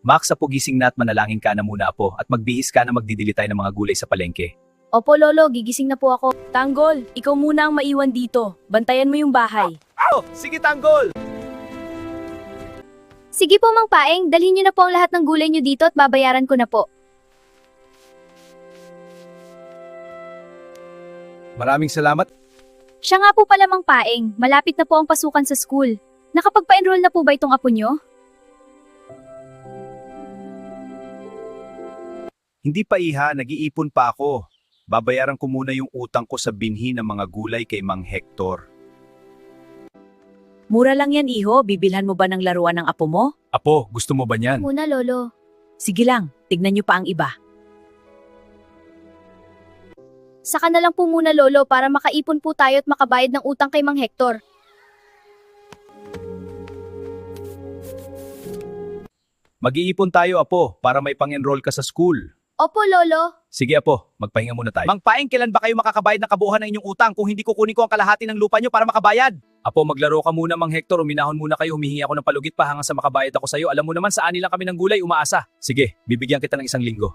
Max, apo, gising na at manalangin ka na muna, apo, at magbihis ka na magdidili tayo ng mga gulay sa palengke. Opo, Lolo, gigising na po ako. Tanggol, ikaw muna ang maiwan dito. Bantayan mo yung bahay. Oh, sige, Tanggol! Sige po, Mang Paeng, dalhin niyo na po ang lahat ng gulay niyo dito at babayaran ko na po. Maraming salamat. Siya nga po pala, Mang Paeng, malapit na po ang pasukan sa school. Nakapagpa-enroll na po ba itong apo niyo? Hindi pa, iha, nag-iipon pa ako. Babayaran ko muna yung utang ko sa binhi ng mga gulay kay Mang Hector. Mura lang yan, iho. Bibilhan mo ba ng laruan ng apo mo? Apo, gusto mo ba niyan? Muna, Lolo. Sige lang, tignan niyo pa ang iba. Saka na lang po muna, Lolo, para makaipon po tayo at makabayad ng utang kay Mang Hector. Mag-iipon tayo, apo, para may pang-enroll ka sa school. Opo, Lolo. Sige, apo, magpahinga muna tayo. Mang Paeng, kailan ba kayo makakabayad ng kabuuan ng inyong utang kung hindi kukunin ko ang kalahati ng lupa nyo para makabayad? Apo, maglaro ka muna, Mang Hector. Uminahon muna kayo, humihingi ako ng palugit pa hanggang sa makabayad ako sa'yo. Alam mo naman, saan lang kami ng gulay umaasa. Sige, bibigyan kita ng 1 linggo.